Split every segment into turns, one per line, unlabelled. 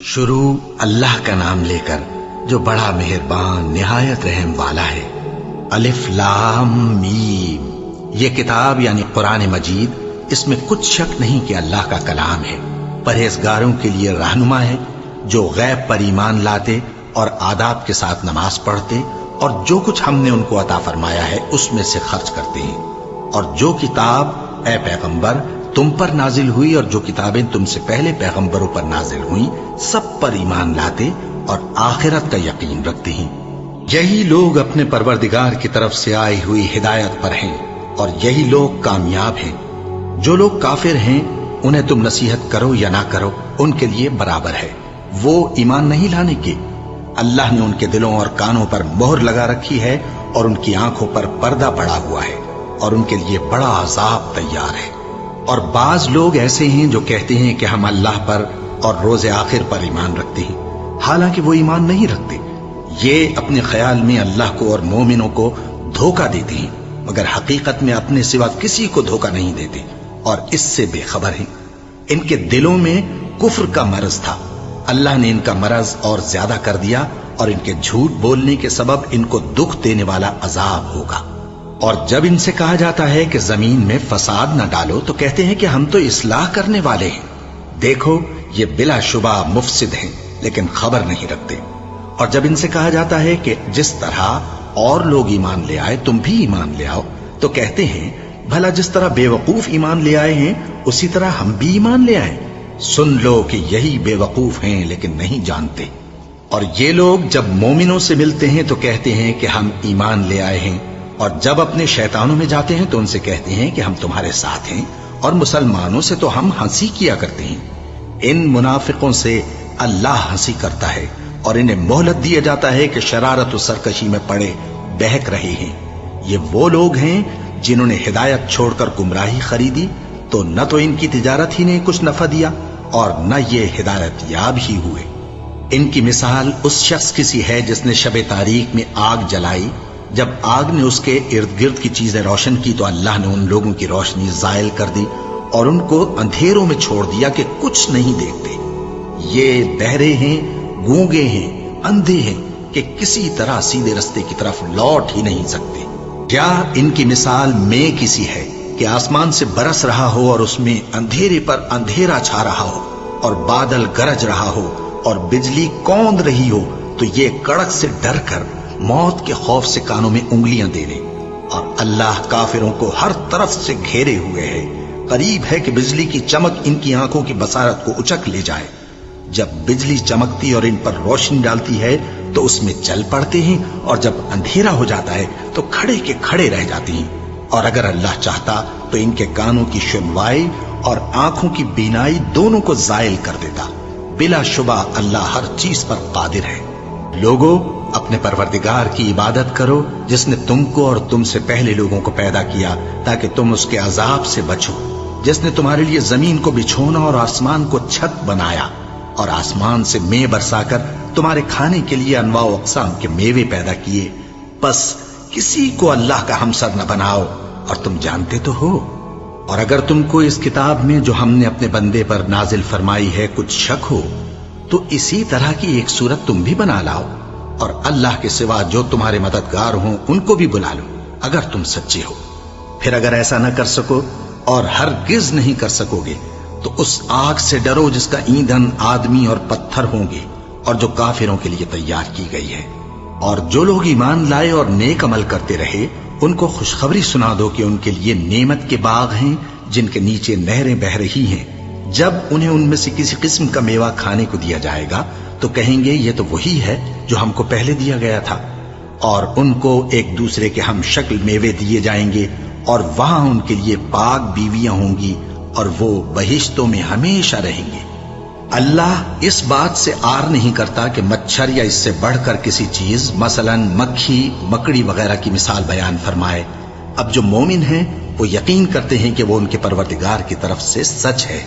شروع اللہ کا نام لے کر جو بڑا مہربان نہایت رحم والا ہے۔ الف لام میم، یہ کتاب یعنی قرآن مجید، اس میں کچھ شک نہیں کہ اللہ کا کلام ہے، پرہیزگاروں کے لیے رہنما ہے، جو غیب پر ایمان لاتے اور آداب کے ساتھ نماز پڑھتے اور جو کچھ ہم نے ان کو عطا فرمایا ہے اس میں سے خرچ کرتے ہیں، اور جو کتاب اے پیغمبر تم پر نازل ہوئی اور جو کتابیں تم سے پہلے پیغمبروں پر نازل ہوئیں سب پر ایمان لاتے اور آخرت کا یقین رکھتے ہیں۔ یہی لوگ اپنے پروردگار کی طرف سے آئی ہوئی ہدایت پر ہیں اور یہی لوگ کامیاب ہیں۔ جو لوگ کافر ہیں انہیں تم نصیحت کرو یا نہ کرو ان کے لیے برابر ہے، وہ ایمان نہیں لانے کے۔ اللہ نے ان کے دلوں اور کانوں پر مہر لگا رکھی ہے اور ان کی آنکھوں پر پردہ پڑا ہوا ہے اور ان کے لیے بڑا عذاب تیار ہے۔ اور بعض لوگ ایسے ہیں جو کہتے ہیں کہ ہم اللہ پر اور روز آخر پر ایمان رکھتے ہیں، حالانکہ وہ ایمان نہیں رکھتے۔ یہ اپنے خیال میں اللہ کو اور مومنوں کو دھوکہ دیتے ہیں، مگر حقیقت میں اپنے سوا کسی کو دھوکہ نہیں دیتے اور اس سے بے خبر ہیں۔ ان کے دلوں میں کفر کا مرض تھا، اللہ نے ان کا مرض اور زیادہ کر دیا اور ان کے جھوٹ بولنے کے سبب ان کو دکھ دینے والا عذاب ہوگا۔ اور جب ان سے کہا جاتا ہے کہ زمین میں فساد نہ ڈالو تو کہتے ہیں کہ ہم تو اصلاح کرنے والے ہیں۔ دیکھو یہ بلا شبہ مفسد ہیں لیکن خبر نہیں رکھتے۔ اور جب ان سے کہا جاتا ہے کہ جس طرح اور لوگ ایمان لے آئے تم بھی ایمان لے آؤ تو کہتے ہیں بھلا جس طرح بے وقوف ایمان لے آئے ہیں اسی طرح ہم بھی ایمان لے آئیں۔ سن لو کہ یہی بے وقوف ہیں لیکن نہیں جانتے۔ اور یہ لوگ جب مومنوں سے ملتے ہیں تو کہتے ہیں کہ ہم ایمان لے آئے ہیں، اور جب اپنے شیطانوں میں جاتے ہیں تو ان سے کہتے ہیں کہ ہم تمہارے ساتھ ہیں، اور مسلمانوں سے تو ہم ہنسی کیا کرتے ہیں۔ ان منافقوں سے اللہ ہنسی کرتا ہے اور انہیں مہلت دیا جاتا ہے کہ شرارت و سرکشی میں پڑے بہک رہے ہیں۔ یہ وہ لوگ ہیں جنہوں نے ہدایت چھوڑ کر گمراہی خریدی، تو نہ تو ان کی تجارت ہی نے کچھ نفع دیا اور نہ یہ ہدایت یاب ہی ہوئے۔ ان کی مثال اس شخص کی سی ہے جس نے شب تاریک میں آگ جلائی، جب آگ نے اس کے ارد گرد کی چیزیں روشن کی تو اللہ نے ان لوگوں کی روشنی زائل کر دی اور ان کو اندھیروں میں چھوڑ دیا کہ کچھ نہیں دیکھتے۔ یہ بہرے ہیں، گونگے ہیں، اندھے ہیں کہ کسی طرح سیدھے رستے کی طرف لوٹ ہی نہیں سکتے۔ کیا ان کی مثال میں کسی ہے کہ آسمان سے برس رہا ہو اور اس میں اندھیرے پر اندھیرا چھا رہا ہو اور بادل گرج رہا ہو اور بجلی کوند رہی ہو تو یہ کڑک سے ڈر کر موت کے خوف سے کانوں میں انگلیاں دے لے۔ اور اللہ کافروں کو ہر طرف سے گھیرے ہوئے ہے، قریب ہے کہ بجلی کی چمک ان کی آنکھوں کی بصارت کو اچک لے جائے۔ جب بجلی چمکتی اور ان پر روشنی ڈالتی ہے تو اس میں چل پڑتے ہیں، اور جب اندھیرا ہو جاتا ہے تو کھڑے کے کھڑے رہ جاتے ہیں۔ اور اگر اللہ چاہتا تو ان کے کانوں کی سنوائی اور آنکھوں کی بینائی دونوں کو زائل کر دیتا۔ بلا شبہ اللہ ہر چیز پر قادر ہے۔ لوگوں اپنے پروردگار کی عبادت کرو جس نے تم کو اور تم سے پہلے لوگوں کو پیدا کیا تاکہ تم اس کے عذاب سے بچو، جس نے تمہارے لیے زمین کو بچھونا اور آسمان کو چھت بنایا اور آسمان سے مے برسا کر تمہارے کھانے کے لیے انواع و اقسام کے میوے پیدا کیے۔ پس کسی کو اللہ کا ہمسر نہ بناؤ، اور تم جانتے تو ہو۔ اور اگر تم کو اس کتاب میں جو ہم نے اپنے بندے پر نازل فرمائی ہے کچھ شک ہو تو اسی طرح کی ایک صورت تم بھی بنا لاؤ، اور اللہ کے سوا جو تمہارے مددگار ہوں ان کو بھی بلا لو اگر تم سچے ہو۔ پھر اگر ایسا نہ کر سکو اور ہرگز نہیں کر سکو گے تو اس آگ سے ڈرو جس کا ایندھن آدمی اور پتھر ہوں گے اور جو کافروں کے لیے تیار کی گئی ہے۔ اور جو لوگ ایمان لائے اور نیک عمل کرتے رہے ان کو خوشخبری سنا دو کہ ان کے لیے نعمت کے باغ ہیں جن کے نیچے نہریں بہہ رہی ہیں۔ جب انہیں ان میں سے کسی قسم کا میوہ کھانے کو دیا جائے گا تو کہیں گے یہ تو وہی ہے جو ہم کو پہلے دیا گیا تھا، اور ان کو ایک دوسرے کے ہم شکل میوے دیے جائیں گے، اور وہاں ان کے لیے پاک بیویاں ہوں گی اور وہ بہشتوں میں ہمیشہ رہیں گے۔ اللہ اس بات سے آر نہیں کرتا کہ مچھر یا اس سے بڑھ کر کسی چیز مثلا مکھی، مکڑی وغیرہ کی مثال بیان فرمائے۔ اب جو مومن ہیں وہ یقین کرتے ہیں کہ وہ ان کے پروردگار کی طرف سے سچ ہے،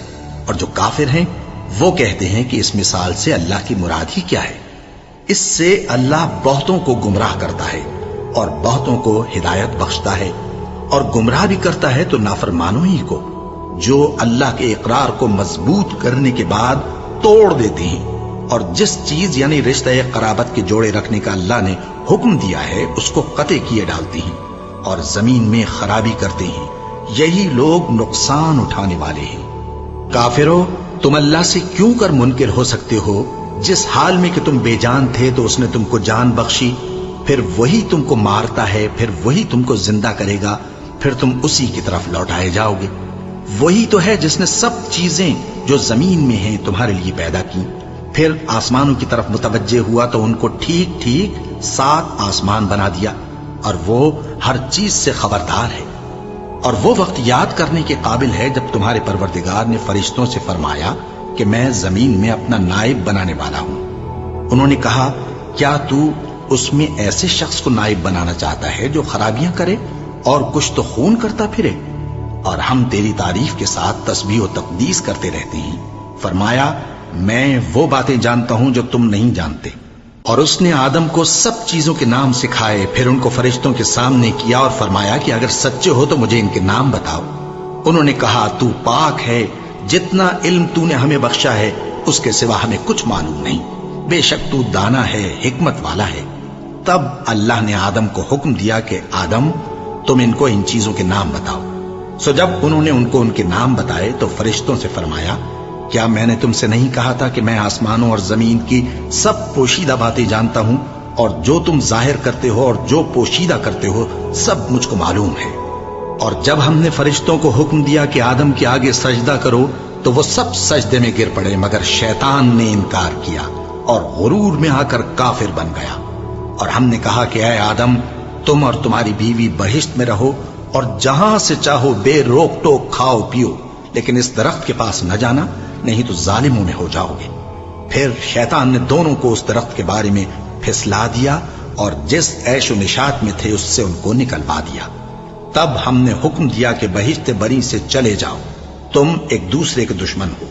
اور جو کافر ہیں وہ کہتے ہیں کہ اس مثال سے اللہ کی مراد ہی کیا ہے۔ اس سے اللہ بہتوں کو گمراہ کرتا ہے اور بہتوں کو ہدایت بخشتا ہے، اور گمراہ بھی کرتا ہے تو نافرمانوں ہی کو، جو اللہ کے اقرار کو مضبوط کرنے کے بعد توڑ دیتے ہیں اور جس چیز یعنی رشتہ قرابت کے جوڑے رکھنے کا اللہ نے حکم دیا ہے اس کو قطع کیے ڈالتے ہیں اور زمین میں خرابی کرتے ہیں، یہی لوگ نقصان اٹھانے والے ہیں۔ کافرو، تم اللہ سے کیوں کر منکر ہو سکتے ہو؟ جس حال میں کہ تم بے جان تھے تو اس نے تم کو جان بخشی، پھر وہی تم کو مارتا ہے، پھر وہی تم کو زندہ کرے گا، پھر تم اسی کی طرف لوٹائے جاؤ گے۔ وہی تو ہے جس نے سب چیزیں جو زمین میں ہیں تمہارے لیے پیدا کی، پھر آسمانوں کی طرف متوجہ ہوا تو ان کو ٹھیک ٹھیک 7 آسمان بنا دیا، اور وہ ہر چیز سے خبردار ہے۔ اور وہ وقت یاد کرنے کے قابل ہے جب تمہارے پروردگار نے فرشتوں سے فرمایا کہ میں زمین میں اپنا نائب بنانے والا ہوں۔ انہوں نے کہا، کیا تو اس میں ایسے شخص کو نائب بنانا چاہتا ہے جو خرابیاں کرے اور کچھ تو خون کرتا پھرے؟ اور ہم تیری تعریف کے ساتھ تسبیح و تقدیس کرتے رہتے ہیں۔ فرمایا، میں وہ باتیں جانتا ہوں جو تم نہیں جانتے۔ اور اس نے آدم کو سب چیزوں کے نام سکھائے، پھر ان کو فرشتوں کے سامنے کیا اور فرمایا کہ اگر سچے ہو تو مجھے ان کے نام بتاؤ۔ انہوں نے کہا، تو پاک ہے، جتنا علم تو نے ہمیں بخشا ہے اس کے سوا ہمیں کچھ معلوم نہیں، بے شک تو دانا ہے، حکمت والا ہے۔ تب اللہ نے آدم کو حکم دیا کہ آدم، تم ان کو ان چیزوں کے نام بتاؤ۔ سو جب انہوں نے ان کو ان کے نام بتائے تو فرشتوں سے فرمایا، کیا میں نے تم سے نہیں کہا تھا کہ میں آسمانوں اور زمین کی سب پوشیدہ باتیں جانتا ہوں، اور جو تم ظاہر کرتے ہو اور جو پوشیدہ کرتے ہو سب مجھ کو معلوم ہے۔ اور جب ہم نے فرشتوں کو حکم دیا کہ آدم کے آگے سجدہ کرو تو وہ سب سجدے میں گر پڑے، مگر شیطان نے انکار کیا اور غرور میں آ کر کافر بن گیا۔ اور ہم نے کہا کہ اے آدم، تم اور تمہاری بیوی بہشت میں رہو اور جہاں سے چاہو بے روک ٹوک کھاؤ پیو، لیکن اس درخت کے پاس نہ جانا، نہیں تو ظالموں میں ہو جاؤ گے۔ پھر شیطان نے دونوں کو اس درخت کے بارے میں پھسلا دیا اور جس عیش و نشاط میں تھے اس سے ان کو نکلوا دیا۔ تب ہم نے حکم دیا کہ بہشت بری سے چلے جاؤ، تم ایک دوسرے کے دشمن ہو،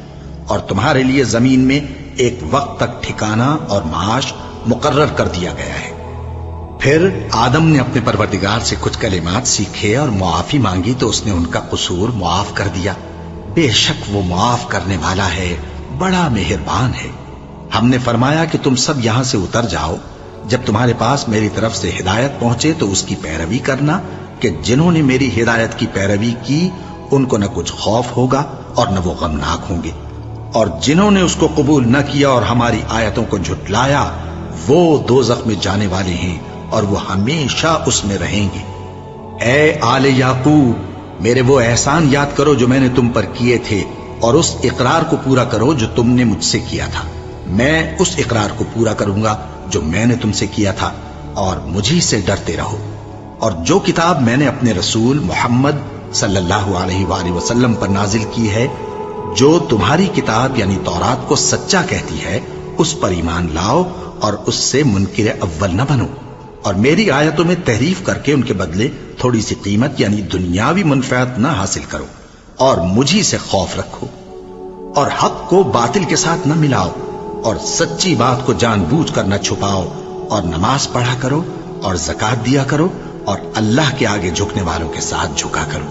اور تمہارے لیے زمین میں ایک وقت تک ٹھکانہ اور معاش مقرر کر دیا گیا ہے۔ پھر آدم نے اپنے پروردگار سے کچھ کلمات سیکھے اور معافی مانگی تو اس نے ان کا قصور معاف کر دیا۔ بے شک وہ معاف کرنے والا ہے، بڑا مہربان ہے۔ ہم نے فرمایا کہ تم سب یہاں سے اتر جاؤ، جب تمہارے پاس میری طرف سے ہدایت پہنچے تو اس کی پیروی کرنا، کہ جنہوں نے میری ہدایت کی پیروی کی ان کو نہ کچھ خوف ہوگا اور نہ وہ غمناک ہوں گے، اور جنہوں نے اس کو قبول نہ کیا اور ہماری آیتوں کو جھٹلایا وہ دوزخ میں جانے والے ہیں اور وہ ہمیشہ اس میں رہیں گے۔ اے آل یعقوب، میرے وہ احسان یاد کرو جو میں نے تم پر کیے تھے، اور اس اقرار کو پورا کرو جو تم نے مجھ سے کیا تھا۔ میں اس اقرار کو پورا کروں گا جو میں نے تم سے کیا تھا، اور مجھی سے ڈرتے رہو۔ اور جو کتاب میں نے اپنے رسول محمد صلی اللہ علیہ وآلہ وسلم پر نازل کی ہے، جو تمہاری کتاب یعنی تورات کو سچا کہتی ہے، اس پر ایمان لاؤ اور اس سے منکر اول نہ بنو، اور میری آیتوں میں تحریف کر کے ان کے بدلے تھوڑی سی قیمت یعنی دنیاوی منفعت نہ حاصل کرو، اور مجھی سے خوف رکھو، اور حق کو باطل کے ساتھ نہ ملاؤ، اور سچی بات کو جان بوجھ کر نہ چھپاؤ، اور نماز پڑھا کرو اور زکوٰۃ دیا کرو، اور اللہ کے آگے جھکنے والوں کے ساتھ جھکا کرو۔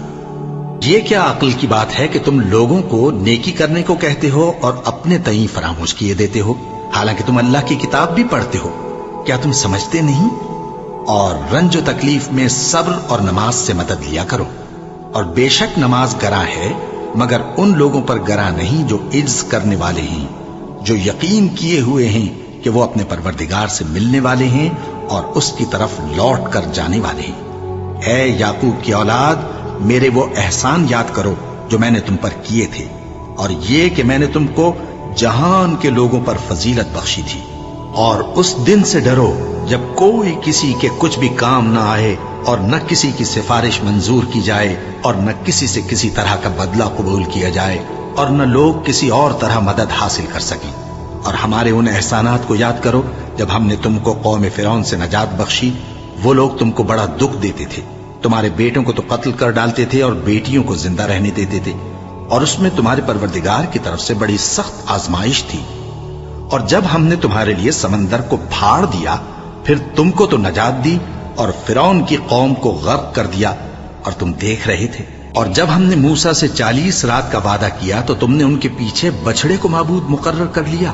یہ کیا عقل کی بات ہے کہ تم لوگوں کو نیکی کرنے کو کہتے ہو اور اپنے تئیں فراموش کیے دیتے ہو، حالانکہ تم اللہ کی کتاب بھی پڑھتے ہو؟ کیا تم سمجھتے نہیں؟ اور رنج و تکلیف میں صبر اور نماز سے مدد لیا کرو، اور بے شک نماز گراں ہے، مگر ان لوگوں پر گراں نہیں جو عجز کرنے والے ہیں، جو یقین کیے ہوئے ہیں کہ وہ اپنے پروردگار سے ملنے والے ہیں اور اس کی طرف لوٹ کر جانے والے ہیں۔ اے یعقوب کی اولاد، میرے وہ احسان یاد کرو جو میں نے تم پر کیے تھے، اور یہ کہ میں نے تم کو جہان کے لوگوں پر فضیلت بخشی تھی۔ اور اس دن سے ڈرو جب کوئی کسی کے کچھ بھی کام نہ آئے، اور نہ کسی کی سفارش منظور کی جائے، اور نہ کسی سے کسی طرح کا بدلہ قبول کیا جائے، اور نہ لوگ کسی اور طرح مدد حاصل کر سکیں۔ اور ہمارے ان احسانات کو یاد کرو جب ہم نے تم کو قوم فرعون سے نجات بخشی۔ وہ لوگ تم کو بڑا دکھ دیتے تھے، تمہارے بیٹوں کو تو قتل کر ڈالتے تھے اور بیٹیوں کو زندہ رہنے دیتے تھے، اور اس میں تمہارے پروردگار کی طرف سے بڑی سخت آزمائش تھی۔ اور جب ہم نے تمہارے لیے سمندر کو پھاڑ دیا، پھر تم کو تو نجات دی اور فرعون کی قوم کو غرق کر دیا، اور تم دیکھ رہے تھے۔ اور جب ہم نے موسیٰ سے 40 رات کا وعدہ کیا تو تم نے ان کے پیچھے بچڑے کو معبود مقرر کر لیا،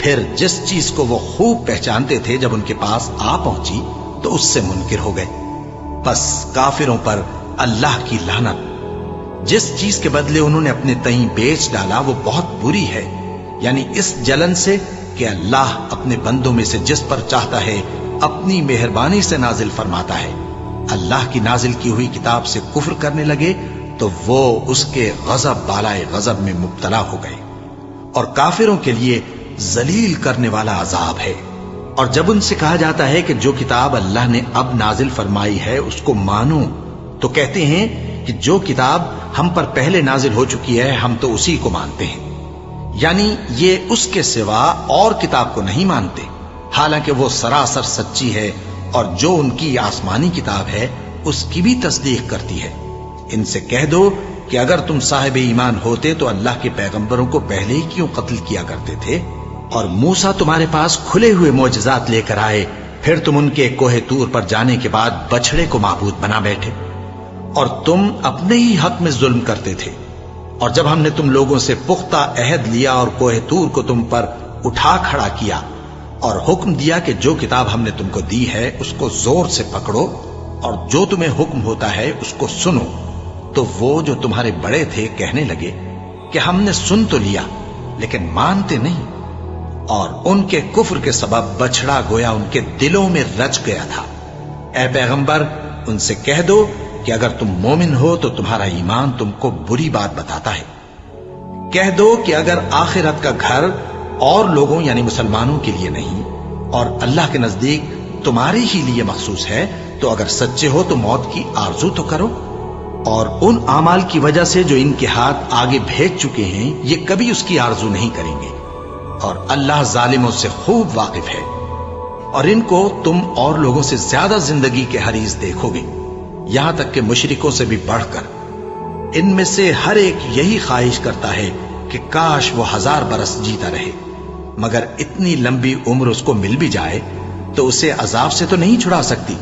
پھر جس چیز کو وہ خوب پہچانتے تھے جب ان کے پاس آ پہنچی تو اس سے منکر ہو گئے۔ بس کافروں پر اللہ کی لعنت۔ جس چیز کے بدلے انہوں نے اپنے تئیں بیچ ڈالا وہ بہت بری ہے، یعنی اس جلن سے کہ اللہ اپنے بندوں میں سے جس پر چاہتا ہے اپنی مہربانی سے نازل فرماتا ہے۔ اللہ کی نازل کی ہوئی کتاب سے کفر کرنے لگے تو وہ اس کے غضب بالائے غضب میں مبتلا ہو گئے، اور کافروں کے لیے ذلیل کرنے والا عذاب ہے۔ اور جب ان سے کہا جاتا ہے کہ جو کتاب اللہ نے اب نازل فرمائی ہے اس کو مانو، تو کہتے ہیں کہ جو کتاب ہم پر پہلے نازل ہو چکی ہے ہم تو اسی کو مانتے ہیں، یعنی یہ اس کے سوا اور کتاب کو نہیں مانتے، حالانکہ وہ سراسر سچی ہے اور جو ان کی آسمانی کتاب ہے اس کی بھی تصدیق کرتی ہے۔ ان سے کہہ دو کہ اگر تم صاحب ایمان ہوتے تو اللہ کے پیغمبروں کو پہلے ہی کیوں قتل کیا کرتے تھے؟ اور موسیٰ تمہارے پاس کھلے ہوئے معجزات لے کر آئے، پھر تم ان کے کوہ طور پر جانے کے بعد بچڑے کو معبود بنا بیٹھے، اور تم اپنے ہی حق میں ظلم کرتے تھے۔ اور جب ہم نے تم لوگوں سے پختہ عہد لیا اور کوہ طور کو تم پر اٹھا کھڑا کیا اور حکم دیا کہ جو کتاب ہم نے تم کو دی ہے اس کو زور سے پکڑو اور جو تمہیں حکم ہوتا ہے اس کو سنو، تو وہ جو تمہارے بڑے تھے کہنے لگے کہ ہم نے سن تو لیا لیکن مانتے نہیں، اور ان کے کفر کے سبب بچڑا گویا ان کے دلوں میں رچ گیا تھا۔ اے پیغمبر ان سے کہہ دو کہ اگر تم مومن ہو تو تمہارا ایمان تم کو بری بات بتاتا ہے۔ کہہ دو کہ اگر آخرت کا گھر اور لوگوں یعنی مسلمانوں کے لیے نہیں اور اللہ کے نزدیک تمہارے ہی لیے مخصوص ہے تو اگر سچے ہو تو موت کی آرزو تو کرو، اور ان اعمال کی وجہ سے جو ان کے ہاتھ آگے بھیج چکے ہیں یہ کبھی اس کی آرزو نہیں کریں گے، اور اللہ ظالموں سے خوب واقف ہے۔ اور ان کو تم اور لوگوں سے زیادہ زندگی کے حریص دیکھو گے، یہاں تک کہ مشرکوں سے بھی بڑھ کر۔ ان میں سے ہر ایک یہی خواہش کرتا ہے کہ کاش وہ 1000 برس جیتا رہے، مگر اتنی لمبی عمر اس کو مل بھی جائے تو اسے عذاب سے تو نہیں چھڑا سکتی،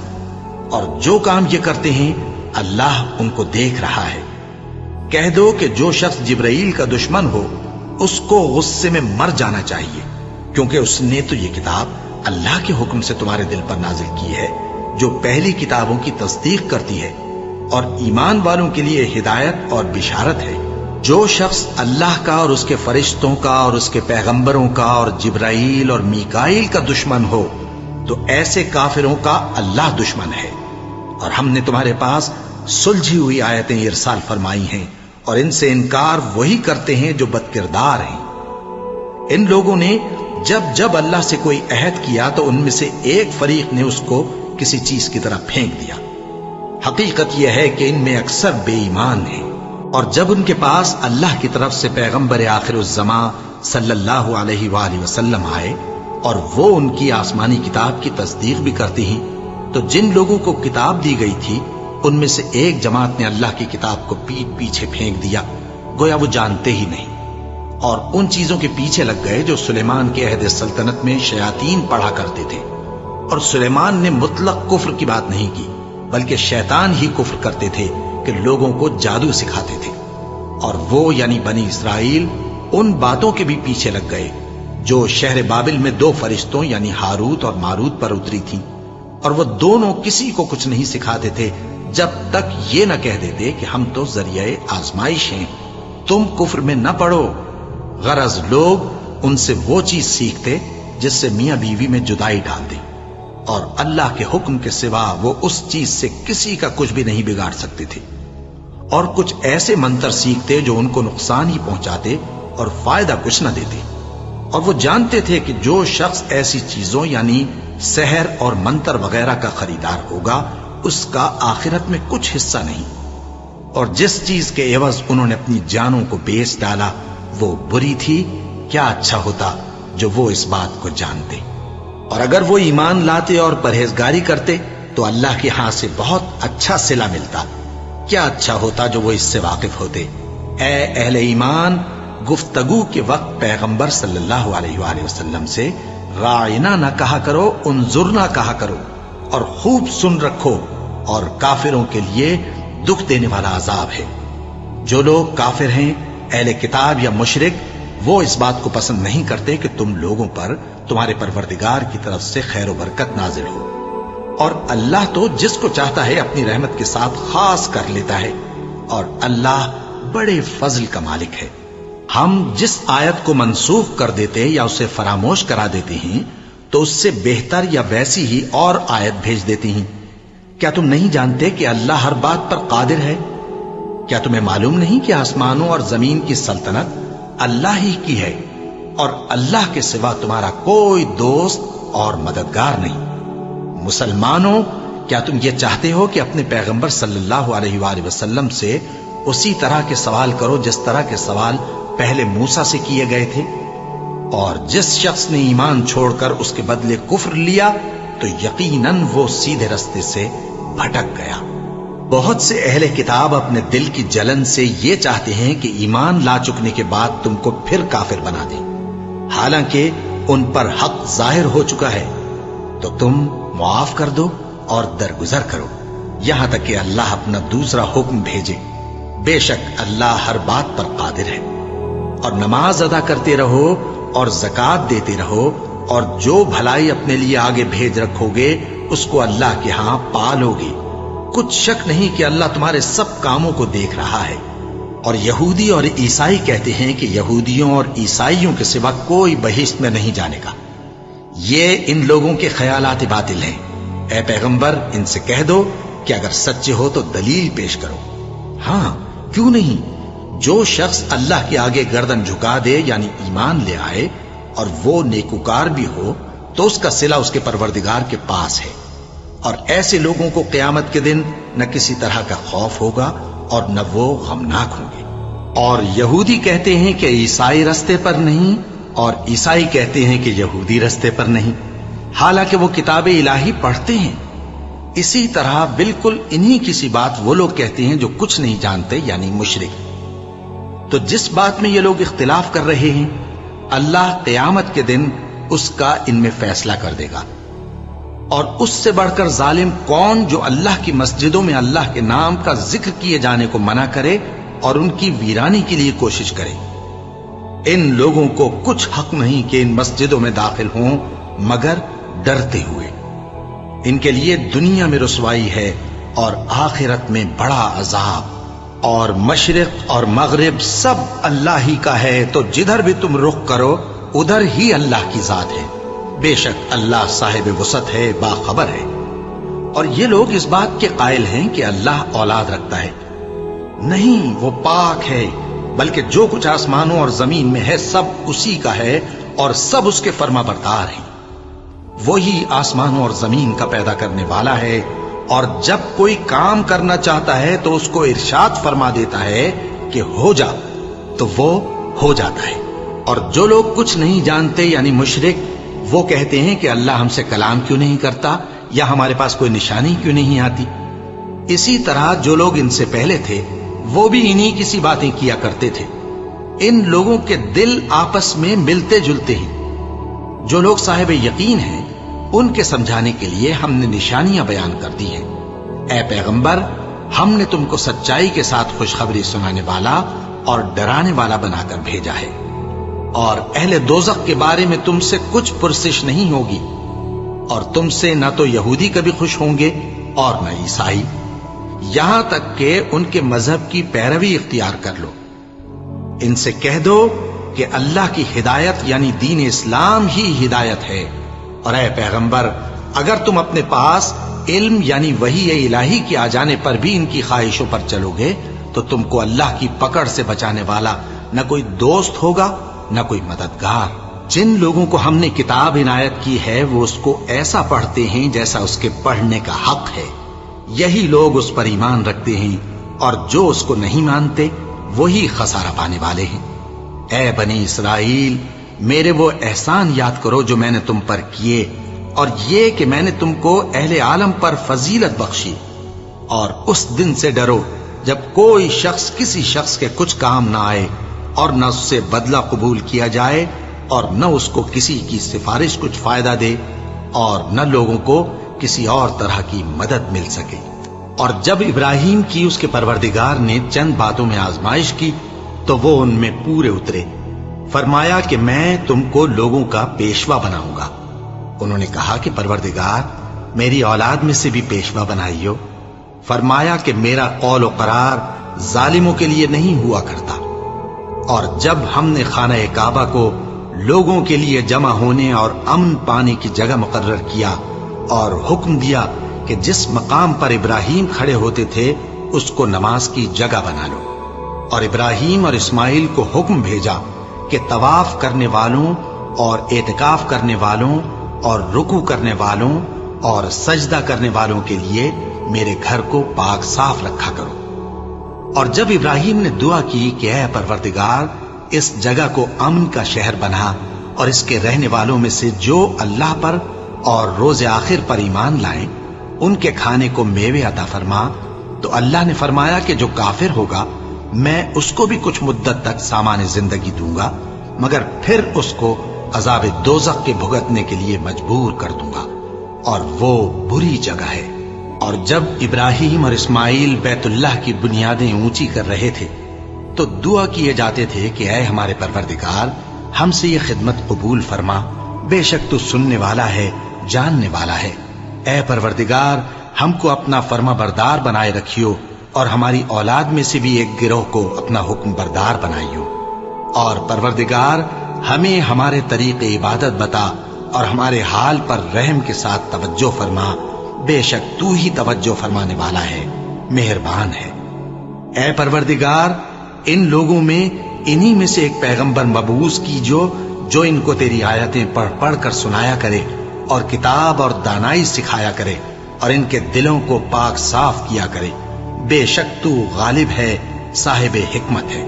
اور جو کام یہ کرتے ہیں اللہ ان کو دیکھ رہا ہے۔ کہہ دو کہ جو شخص جبرائیل کا دشمن ہو اس کو غصے میں مر جانا چاہیے، کیونکہ اس نے تو یہ کتاب اللہ کے حکم سے تمہارے دل پر نازل کی ہے جو پہلی کتابوں کی تصدیق کرتی ہے، اور ایمان والوں کے لیے ہدایت اور بشارت ہے۔ جو شخص اللہ کا اور اس کے فرشتوں کا اور اس کے پیغمبروں کا اور جبرائیل اور میکائیل کا دشمن ہو تو ایسے کافروں کا اللہ دشمن ہے۔ اور ہم نے تمہارے پاس سلجھی ہوئی آیتیں ارسال فرمائی ہیں، اور ان سے انکار وہی کرتے ہیں جو بد کردار ہیں۔ ان لوگوں نے جب جب اللہ سے کوئی عہد کیا تو ان میں سے ایک فریق نے اس کو کسی چیز کی طرح پھینک دیا۔ حقیقت یہ ہے کہ ان میں اکثر بے ایمان ہیں، اور جب ان کے پاس اللہ کی طرف سے پیغمبر آخر الزماں صلی اللہ علیہ وآلہ وسلم آئے اور وہ ان کی آسمانی کتاب کی تصدیق بھی کرتے ہیں، تو جن لوگوں کو کتاب دی گئی تھی ان میں سے ایک جماعت نے اللہ کی کتاب کو پیٹ پیچھے پھینک دیا، گویا وہ جانتے ہی نہیں، اور ان چیزوں کے پیچھے لگ گئے جو سلیمان کے عہد سلطنت میں شیاطین پڑھا کرتے تھے۔ اور سلیمان نے مطلق کفر کی بات نہیں کی، بلکہ شیطان ہی کفر کرتے تھے کہ لوگوں کو جادو سکھاتے تھے، اور وہ یعنی بنی اسرائیل ان باتوں کے بھی پیچھے لگ گئے جو شہر بابل میں 2 فرشتوں یعنی ہاروت اور ماروت پر اتری تھی، اور وہ دونوں کسی کو کچھ نہیں سکھاتے تھے جب تک یہ نہ کہہ دیتے کہ ہم تو ذریعہ آزمائش ہیں، تم کفر میں نہ پڑو۔ غرض لوگ ان سے وہ چیز سیکھتے جس سے میاں بیوی میں جدائی ڈال دے، اور اللہ کے حکم کے سوا وہ اس چیز سے کسی کا کچھ بھی نہیں بگاڑ سکتے تھے، اور کچھ ایسے منتر سیکھتے جو ان کو نقصان ہی پہنچاتے اور فائدہ کچھ نہ دیتے، اور وہ جانتے تھے کہ جو شخص ایسی چیزوں یعنی سحر اور منتر وغیرہ کا خریدار ہوگا اس کا آخرت میں کچھ حصہ نہیں، اور جس چیز کے عوض انہوں نے اپنی جانوں کو بیچ ڈالا وہ بری تھی۔ کیا اچھا ہوتا جو وہ اس بات کو جانتے، اور اگر وہ ایمان لاتے اور پرہیزگاری کرتے تو اللہ کے ہاں سے بہت اچھا صلہ ملتا۔ کیا اچھا ہوتا جو وہ اس سے واقف ہوتے۔ اے اہل ایمان، گفتگو کے وقت پیغمبر صلی اللہ علیہ وآلہ وسلم سے راعنا نہ کہا کرو، انظرنا کہا کرو، اور خوب سن رکھو، اور کافروں کے لیے دکھ دینے والا عذاب ہے۔ جو لوگ کافر ہیں، اہل کتاب یا مشرک، وہ اس بات کو پسند نہیں کرتے کہ تم لوگوں پر تمہارے پروردگار کی طرف سے خیر و برکت نازل ہو، اور اللہ تو جس کو چاہتا ہے اپنی رحمت کے ساتھ خاص کر لیتا ہے، اور اللہ بڑے فضل کا مالک ہے۔ ہم جس آیت کو منسوخ کر دیتے یا اسے فراموش کرا دیتے ہیں تو اس سے بہتر یا ویسی ہی اور آیت بھیج دیتی ہیں۔ کیا تم نہیں جانتے کہ اللہ ہر بات پر قادر ہے؟ کیا تمہیں معلوم نہیں کہ آسمانوں اور زمین کی سلطنت اللہ ہی کی ہے، اور اللہ کے سوا تمہارا کوئی دوست اور مددگار نہیں؟ مسلمانوں، کیا تم یہ چاہتے ہو کہ اپنے پیغمبر صلی اللہ علیہ وآلہ وسلم سے اسی طرح کے سوال کرو جس طرح کے سوال پہلے موسیٰ سے کیے گئے تھے؟ اور جس شخص نے ایمان چھوڑ کر اس کے بدلے کفر لیا تو یقیناً وہ سیدھے رستے سے بھٹک گیا۔ بہت سے اہل کتاب اپنے دل کی جلن سے یہ چاہتے ہیں کہ ایمان لا چکنے کے بعد تم کو پھر کافر بنا دیں، حالانکہ ان پر حق ظاہر ہو چکا ہے۔ تو تم معاف کر دو اور درگزر کرو یہاں تک کہ اللہ اپنا دوسرا حکم بھیجے۔ بے شک اللہ ہر بات پر قادر ہے۔ اور نماز ادا کرتے رہو اور زکوٰۃ دیتے رہو، اور جو بھلائی اپنے لیے آگے بھیج رکھو گے اس کو اللہ کے ہاں پالو گے۔ کچھ شک نہیں کہ اللہ تمہارے سب کاموں کو دیکھ رہا ہے۔ اور یہودی اور عیسائی کہتے ہیں کہ یہودیوں اور عیسائیوں کے سوا کوئی بہشت میں نہیں جانے گا۔ یہ ان لوگوں کے خیالات باطل ہیں۔ اے پیغمبر، ان سے کہہ دو کہ اگر سچے ہو تو دلیل پیش کرو۔ ہاں، کیوں نہیں؟ جو شخص اللہ کے آگے گردن جھکا دے یعنی ایمان لے آئے اور وہ نیکوکار بھی ہو تو اس کا صلہ اس کے پروردگار کے پاس ہے، اور ایسے لوگوں کو قیامت کے دن نہ کسی طرح کا خوف ہوگا اور نہ وہ غمناک ہوں گے۔ اور یہودی کہتے ہیں کہ عیسائی رستے پر نہیں، اور عیسائی کہتے ہیں کہ یہودی رستے پر نہیں، حالانکہ وہ کتاب الہی پڑھتے ہیں۔ اسی طرح بالکل انہی کسی بات وہ لوگ کہتے ہیں جو کچھ نہیں جانتے یعنی مشرک۔ تو جس بات میں یہ لوگ اختلاف کر رہے ہیں اللہ قیامت کے دن اس کا ان میں فیصلہ کر دے گا۔ اور اس سے بڑھ کر ظالم کون جو اللہ کی مسجدوں میں اللہ کے نام کا ذکر کیے جانے کو منع کرے اور ان کی ویرانی کے لیے کوشش کرے۔ ان لوگوں کو کچھ حق نہیں کہ ان مسجدوں میں داخل ہوں مگر ڈرتے ہوئے۔ ان کے لیے دنیا میں رسوائی ہے اور آخرت میں بڑا عذاب۔ اور مشرق اور مغرب سب اللہ ہی کا ہے، تو جدھر بھی تم رخ کرو ادھر ہی اللہ کی ذات ہے۔ بے شک اللہ صاحب وسعت ہے، باخبر ہے۔ اور یہ لوگ اس بات کے قائل ہیں کہ اللہ اولاد رکھتا ہے۔ نہیں، وہ پاک ہے، بلکہ جو کچھ آسمانوں اور زمین میں ہے سب اسی کا ہے اور سب اس کے فرما بردار ہیں۔ وہی آسمانوں اور زمین کا پیدا کرنے والا ہے، اور جب کوئی کام کرنا چاہتا ہے تو اس کو ارشاد فرما دیتا ہے کہ ہو جا، تو وہ ہو جاتا ہے۔ اور جو لوگ کچھ نہیں جانتے یعنی مشرک، وہ کہتے ہیں کہ اللہ ہم سے کلام کیوں نہیں کرتا یا ہمارے پاس کوئی نشانی کیوں نہیں آتی۔ اسی طرح جو لوگ ان سے پہلے تھے وہ بھی انہی کسی باتیں کیا کرتے تھے۔ ان لوگوں کے دل آپس میں ملتے جلتے ہیں۔ جو لوگ صاحب یقین ہیں ان کے سمجھانے کے لیے ہم نے نشانیاں بیان کر دی ہیں۔ اے پیغمبر، ہم نے تم کو سچائی کے ساتھ خوشخبری سنانے والا اور ڈرانے والا بنا کر بھیجا ہے، اور اہل دوزخ کے بارے میں تم سے کچھ پرسش نہیں ہوگی، اور تم سے نہ تو یہودی کبھی خوش ہوں گے اور نہ عیسائی، یہاں تک کہ ان کے مذہب کی پیروی اختیار کر لو۔ ان سے کہہ دو کہ اللہ کی ہدایت یعنی دین اسلام ہی ہدایت ہے، اور اے پیغمبر، اگر تم اپنے پاس علم یعنی وحی الہی کے آ جانے پر بھی ان کی خواہشوں پر چلو گے تو تم کو اللہ کی پکڑ سے بچانے والا نہ کوئی دوست ہوگا نہ کوئی مددگار۔ جن لوگوں کو ہم نے کتاب عنایت کی ہے وہ اس کو ایسا پڑھتے ہیں جیسا اس کے پڑھنے کا حق ہے، یہی لوگ اس پر ایمان رکھتے ہیں، اور جو اس کو نہیں مانتے وہی خسارہ پانے والے ہیں۔ اے بنی اسرائیل، میرے وہ احسان یاد کرو جو میں نے تم پر کیے، اور یہ کہ میں نے تم کو اہل عالم پر فضیلت بخشی، اور اس دن سے ڈرو جب کوئی شخص کسی شخص کے کچھ کام نہ آئے اور نہ اس سے بدلہ قبول کیا جائے اور نہ اس کو کسی کی سفارش کچھ فائدہ دے اور نہ لوگوں کو کسی اور طرح کی مدد مل سکے۔ اور جب ابراہیم کی اس کے پروردگار نے چند باتوں میں آزمائش کی تو وہ ان میں پورے اترے، فرمایا کہ میں تم کو لوگوں کا پیشوا بناؤں گا۔ انہوں نے کہا کہ پروردگار میری اولاد میں سے بھی پیشوا بنائیو۔ فرمایا کہ میرا قول و قرار ظالموں کے لیے نہیں ہوا کرتا۔ اور جب ہم نے خانہ کعبہ کو لوگوں کے لیے جمع ہونے اور امن پانے کی جگہ مقرر کیا اور حکم دیا کہ جس مقام پر ابراہیم کھڑے ہوتے تھے اس کو نماز کی جگہ بنا لو، اور ابراہیم اور اسماعیل کو حکم بھیجا کہ طواف کرنے والوں اور اعتکاف کرنے والوں اور رکوع کرنے والوں اور سجدہ کرنے والوں کے لیے میرے گھر کو پاک صاف رکھا کرو۔ اور جب ابراہیم نے دعا کی کہ اے پروردگار اس جگہ کو امن کا شہر بنا، اور اس کے رہنے والوں میں سے جو اللہ پر اور روز آخر پر ایمان لائیں ان کے کھانے کو میوے عطا فرما، تو اللہ نے فرمایا کہ جو کافر ہوگا میں اس کو بھی کچھ مدت تک سامان زندگی دوں گا، مگر پھر اس کو عذاب دوزخ کے بھگتنے کے لیے مجبور کر دوں گا، اور وہ بری جگہ ہے۔ اور جب ابراہیم اور اسماعیل بیت اللہ کی بنیادیں اونچی کر رہے تھے تو دعا کیے جاتے تھے کہ اے ہمارے پروردگار ہم سے یہ خدمت قبول فرما، بے شک تو سننے والا ہے، جاننے والا ہے۔ اے پروردگار ہم کو اپنا فرما بردار بنائے رکھیو، اور ہماری اولاد میں سے بھی ایک گروہ کو اپنا حکم بردار بنائیو۔ اور پروردگار ہمیں ہمارے طریق عبادت بتا، اور ہمارے حال پر رحم کے ساتھ توجہ فرما، بے شک تو ہی توجہ فرمانے والا ہے، مہربان ہے۔ اے پروردگار ان لوگوں میں انہی میں سے ایک پیغمبر مبعوث کیجو جو ان کو تیری آیتیں پڑھ پڑھ کر سنایا کرے اور کتاب اور دانائی سکھایا کرے اور ان کے دلوں کو پاک صاف کیا کرے، بے شک تو غالب ہے، صاحب حکمت ہے۔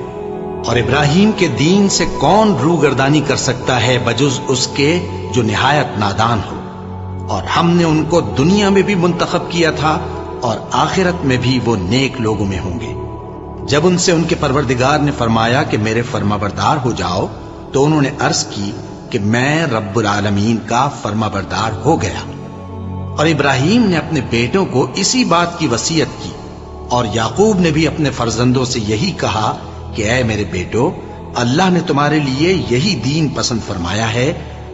اور ابراہیم کے دین سے کون روگردانی کر سکتا ہے بجز اس کے جو نہایت نادان ہو؟ اور ہم نے ان کو دنیا میں بھی منتخب کیا تھا اور آخرت میں بھی وہ نیک لوگوں میں ہوں گے۔ جب ان سے ان کے پروردگار نے فرمایا کہ میرے فرما بردار ہو جاؤ تو انہوں نے عرض کی کہ میں رب العالمین کا فرما بردار ہو گیا۔ اور ابراہیم نے اپنے بیٹوں کو اسی بات کی وصیت کی، اور یعقوب نے بھی اپنے فرزندوں سے یہی کہا کہ اے میرے بیٹو، اللہ نے تمہارے لیے یہی دین پسند فرمایا ہے،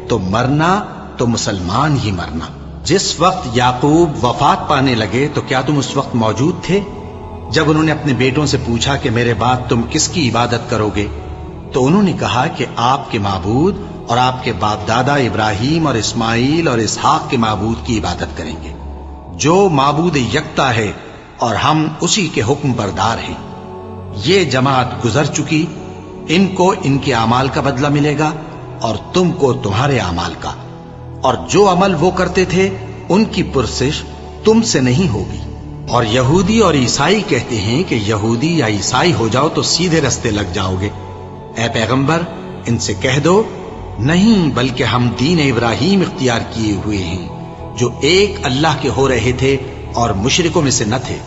تو مرنا تو مسلمان ہی مرنا۔ جس وقت یعقوب وفات پانے لگے تو کیا تم اس وقت موجود تھے جب انہوں نے اپنے بیٹوں سے پوچھا کہ میرے بعد تم کس کی عبادت کرو گے؟ تو انہوں نے کہا کہ آپ کے معبود اور آپ کے باپ دادا ابراہیم اور اسماعیل اور اسحاق کے معبود کی عبادت کریں گے، جو معبود یکتا ہے اور ہم اسی کے حکم بردار ہیں۔ یہ جماعت گزر چکی، ان کو ان کے اعمال کا بدلہ ملے گا اور تم کو تمہارے اعمال کا، اور جو عمل وہ کرتے تھے ان کی پرسش تم سے نہیں ہوگی۔ اور یہودی اور عیسائی کہتے ہیں کہ یہودی یا عیسائی ہو جاؤ تو سیدھے رستے لگ جاؤ گے۔ اے پیغمبر ان سے کہہ دو نہیں، بلکہ ہم دین ابراہیم اختیار کیے ہوئے ہیں جو ایک اللہ کے ہو رہے تھے اور مشرکوں میں سے نہ تھے۔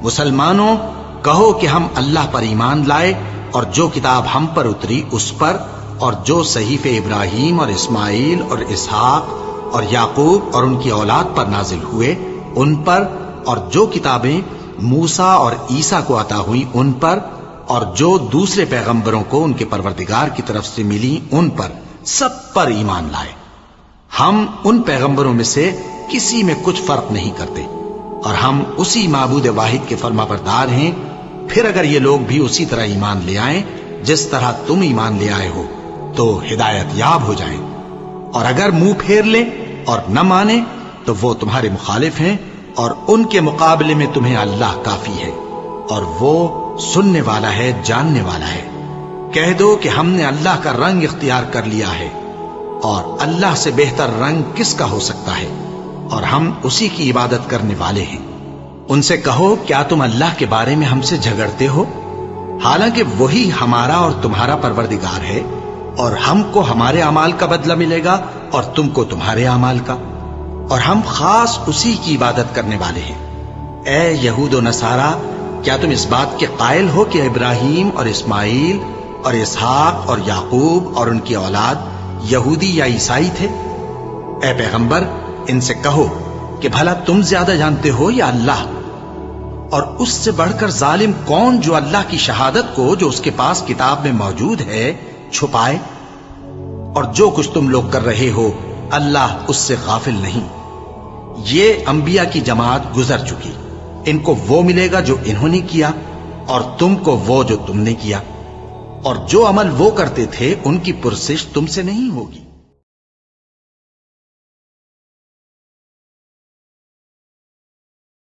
مسلمانوں کہو کہ ہم اللہ پر ایمان لائے اور جو کتاب ہم پر اتری اس پر، اور جو صحیفے ابراہیم اور اسماعیل اور اسحاق اور یعقوب اور ان کی اولاد پر نازل ہوئے ان پر، اور جو کتابیں موسیٰ اور عیسیٰ کو عطا ہوئی ان پر، اور جو دوسرے پیغمبروں کو ان کے پروردگار کی طرف سے ملی ان پر، سب پر ایمان لائے۔ ہم ان پیغمبروں میں سے کسی میں کچھ فرق نہیں کرتے، اور ہم اسی معبود واحد کے فرما بردار ہیں۔ پھر اگر یہ لوگ بھی اسی طرح ایمان لے آئیں جس طرح تم ایمان لے آئے ہو تو ہدایت یاب ہو جائیں، اور اگر منہ پھیر لیں اور نہ مانیں تو وہ تمہارے مخالف ہیں، اور ان کے مقابلے میں تمہیں اللہ کافی ہے، اور وہ سننے والا ہے، جاننے والا ہے۔ کہہ دو کہ ہم نے اللہ کا رنگ اختیار کر لیا ہے، اور اللہ سے بہتر رنگ کس کا ہو سکتا ہے، اور ہم اسی کی عبادت کرنے والے ہیں۔ ان سے کہو کیا تم اللہ کے بارے میں ہم سے جھگڑتے ہو، حالانکہ وہی ہمارا اور تمہارا پروردگار ہے، اور ہم کو ہمارے اعمال کا بدلہ ملے گا اور تم کو تمہارے اعمال کا، اور ہم خاص اسی کی عبادت کرنے والے ہیں۔ اے یہود و نصارا، کیا تم اس بات کے قائل ہو کہ ابراہیم اور اسماعیل اور اسحاق اور یعقوب اور ان کی اولاد یہودی یا عیسائی تھے؟ اے پیغمبر ان سے کہو کہ بھلا تم زیادہ جانتے ہو یا اللہ؟ اور اس سے بڑھ کر ظالم کون جو اللہ کی شہادت کو جو اس کے پاس کتاب میں موجود ہے چھپائے؟ اور جو کچھ تم لوگ کر رہے ہو اللہ اس سے غافل نہیں۔ یہ انبیاء کی جماعت گزر چکی، ان کو وہ ملے گا جو انہوں نے کیا، اور تم کو وہ جو تم نے کیا، اور جو عمل وہ کرتے تھے ان کی پرسش تم سے نہیں ہوگی۔